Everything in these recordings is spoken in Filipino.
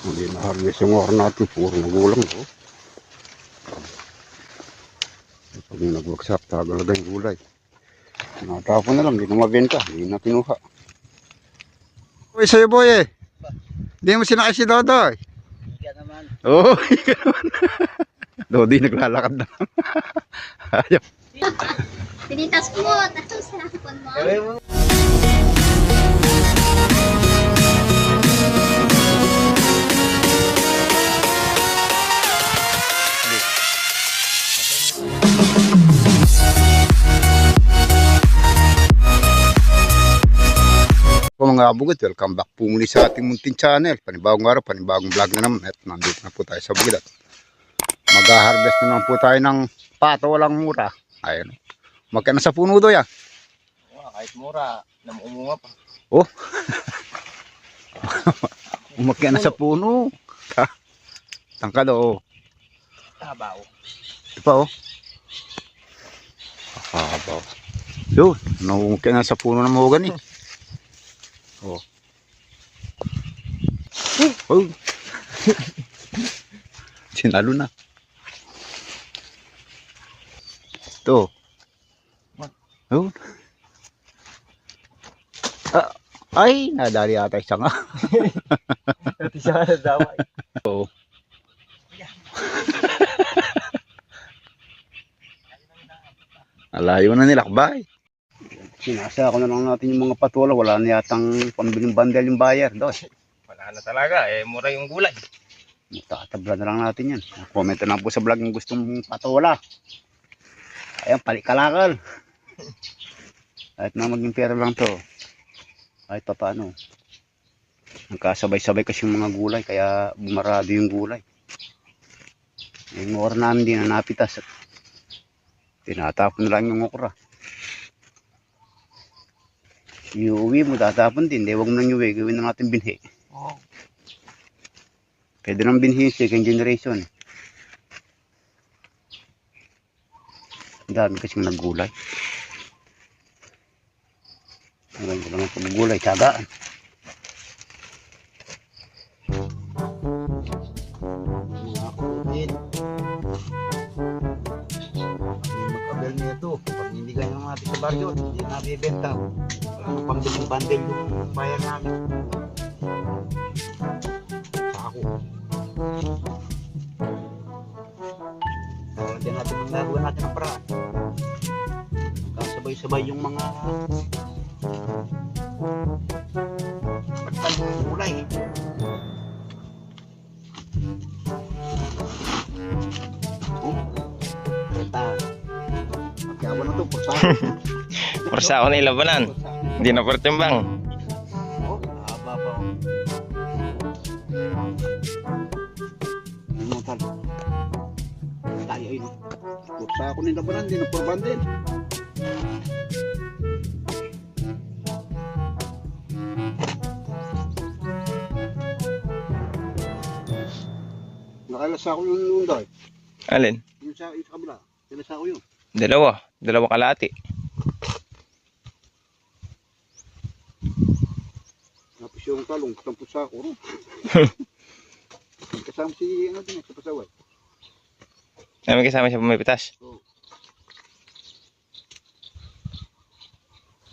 Hindi na-harvest yung oras natin. Puro magulang. Oh. Pag nag-workshop, talaga yung gulay. Natapon na lang, hindi na mabenta. Hindi na kinuha. Uy, sa'yo boy eh. Hindi mo sinakay si Dodoy. Ika naman. Oo, ika naman. Dodi naglalakad na. Ayaw. Tinitas ko, tapos sinakapon mo. Mga abugad, welcome back po muli sa ating munting channel. Panibagong araw, panibagong vlog na naman. At nandito na po tayo sa bukid. Mag-harvest na naman po tayo ng pato, walang mura. Ayun. Magkano sa puno doon ya? Kahit mura, namumunga pa. Oh. Magkano sa puno. Tangkad oh. Habaw. Ito pa oh. Habaw. Yun, magkano sa puno ng mahugan eh. Oh. Oh. Sinalo na. Ito. Oh. Ay, nadali ata isa nga. Ito siya na damay. Oo. Alayo na nilakbay. Sinasa ko na lang natin yung mga patola. Wala na yatang pambiling bandel yung buyer. Wala na talaga, mura yung gulay. Tatabla na lang natin yan. Comment na lang po sa vlog yung gustong patola. Ayan, palikalakal. Kahit na maging pera lang to. Kahit pa paano. Nagkasabay-sabay kasi yung mga gulay. Kaya bumarado yung gulay. Yung oras namin din na napitas. Tinatapon na lang yung okra. Iuwi mo, tatapon din. Huwag mo nang iuwi. Gawin na natin binhi. Oh. Pwede nang binhi second generation. Ang dami kasing naggulay. Ngayon ko naman paggulay, tsagaan. Mag-abel nito. Pag hindi ganyan natin sa baryo, hindi nabibenta. Wala nang pambiling bandel yung bayan namin. Sako. Diyan natin ang nagawa natin ang paraan. Kasabay-sabay yung mga pagtal ng kulay. Magkawa na ito, pursahan. Pursa ako na ilabanan. Hindi na pertimbang. Oh, haba pa. Ano mo tal? Tayo ay no. Pursa ako nila ba hindi na purban din. Nakalasa ko yung noon daw. Alin? Yung sa kabila. Nalasa ko yun. Dalawa kalati. Tapos yung talong, tampos sa ako. Kasama si ano din sa pasaway. May kasama siya pumipitas. Oo.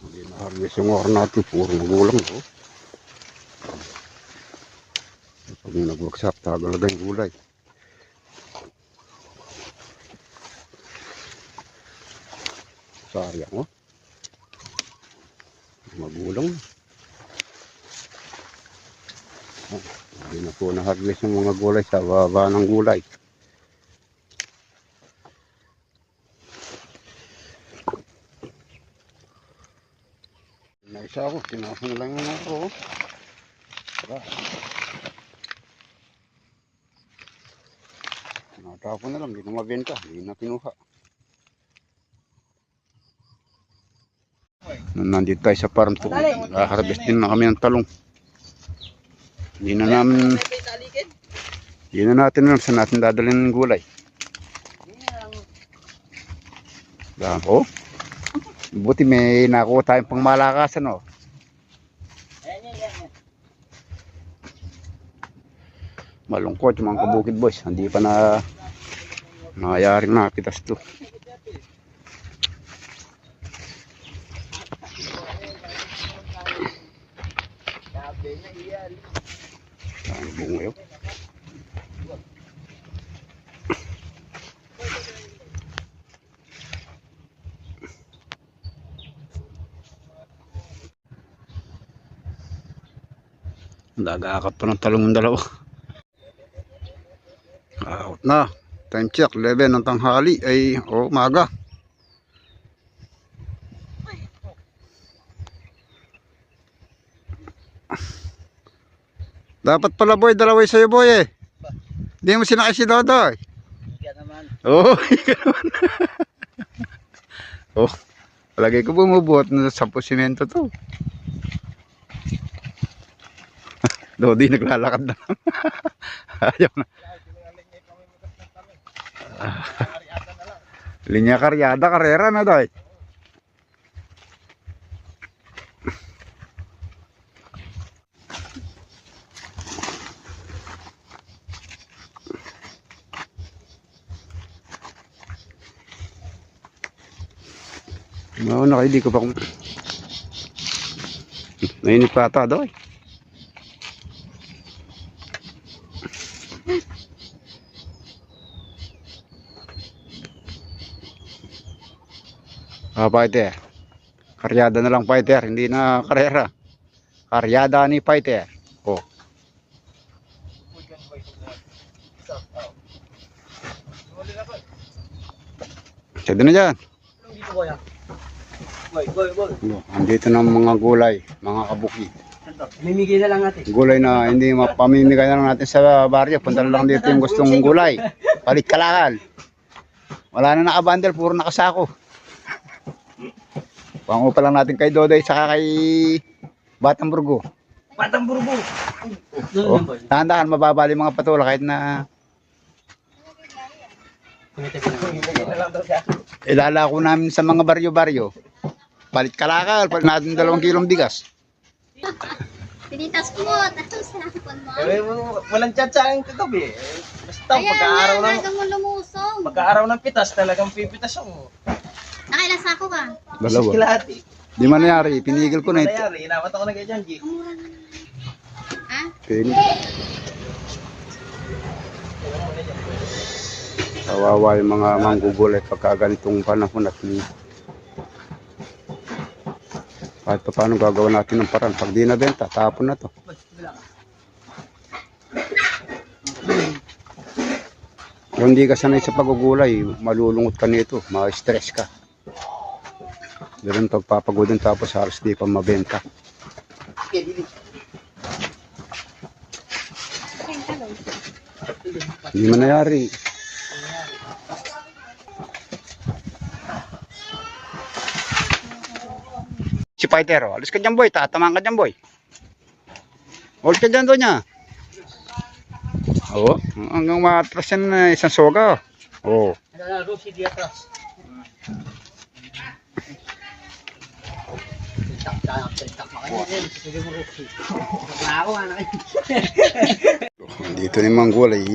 Hindi na-harvest yung oras natin. Puro magulang. Oh. Pag nag-workshop, talaga yung gulay. Sayang oh. Magulang. Oh, hindi na po na-harvest yung mga gulay sa baba ng gulay. Naisa ako, tinapon na lang yung ako. Tara. Natapon na lang, hindi na mabenta, hindi na kinuha. Nandito tayo sa farm to. Harvest din na kami ng talong. Hindi na natin alam saan natin dadalhin ng gulay. Oh. Buti may nakuha tayong pangmalakasan oh. Malungkot yung mga kabukid boys. Hindi pa na nangayaring napitas to. Ang bungo yun. Nag-aakap pa ng talong ng dalawa. Out na. Time check. 11 ng tanghali. Ay, umaga. Dapat pala boy, dalaway sa'yo boy eh. Hindi mo sinakay si Dodoy. Ika naman. Oo, ikaw naman. Oh, palagay ko bumubuhat na sa simento to. Dodi naglalakad na. Ayaw na. Linya karyada, karera na doy. Mauna kayo, di ko pa mainit pa ata doy. Fighter. Karyada na lang fighter, hindi na karera. Karyada ni fighter. Oh. Sige na dyan. Dito ko yan. Boy. Andito na mga gulay, mga kabuki. Mimigay na lang natin. Gulay na hindi mapamimigay na lang natin sa baryo. Punta na lang dito yung gustong gulay. Palit kalakal. Wala na nakabandel, puro nakasako. Pangupa lang natin kay Dodoy saka kay Batang Burgo. Batang Burgo. Oh, tahan-tahan, mababali mga patula kahit na ilalako namin sa mga baryo-baryo. Palit kalakal, palit natin 2 kilong bigas. Pinitas po. Tapos sinakupon mo. Walang chat sa akin kagabi. Basta Ayan pagka-araw na, ng talagang mo lumusong. ng pitas, talagang pipitas ako. Nakailan sako ka? Dalawa. Kilati. Di man nangyari, pinigil ko na ito. Nangyari, inawat ako na kay Janji. Ha? Kawawa yung mga manggugulay pagka ganitong panahon at kahit pa paano gagawa natin ng paraan. Pag di nabenta, tapon na to. Kung hindi ka sanay sa pagugulay, malulungot ka nito, ma-stress ka. Ganun pagpapagodin tapos halos di pa mabenta. Hindi man nangyari. Si Fighter, alis ka dyan boy, tatamaan ka dyan boy. Hold ka dyan doon niya. Oo, hanggang matras yan na isang soga. Oo. Rusi di atras. Dito ni Manggulay,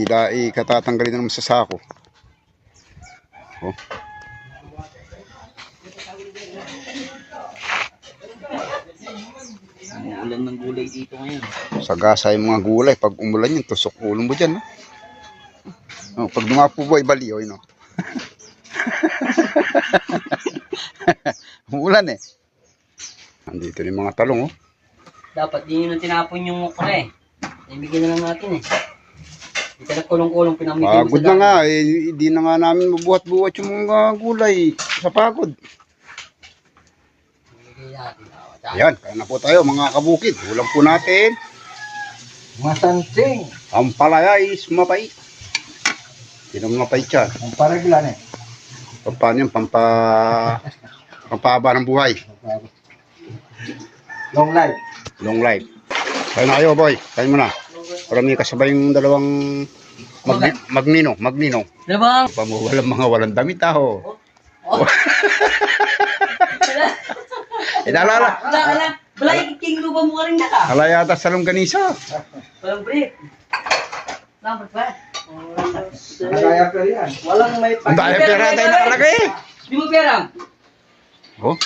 katatanggalin na naman sa sako. Oh. Umuulan ng gulay dito ngayon. Sagasa yung mga gulay, pag umulan yun, tusok ulo mo dyan. No? Oh, pag dumapo boy, baliw, no? Umulan eh. Nandito yung mga talong, oh. Dapat din yun ang tinapon yung okra eh. Ibigyan na lang natin eh. Hindi ka na kulong-kulong pinamitin mo Pagod na nga, eh, hindi na nga namin mabuhat-buhat yung mga gulay sa pagod. Ibigay natin. Ayan, kaya na po tayo mga kabukid. Ulam po natin. Masansing. Ang palaya is mapait. Sinong mapait yan? Ang paraglan eh. Paano yung pampahaba ng buhay? Long life. Long life. Kaya na kayo boy, kaya mo na. Para may kasabay yung dalawang magnino. Diba? Pamuwalang mga walang damit ho. Idalala. Wala. Balay, king lupa mo ka rin na ka. Alaya ata sa longganisa. Walang break. Walang may Ang daya pera tayo nakalagay. Di mo pera. Oh,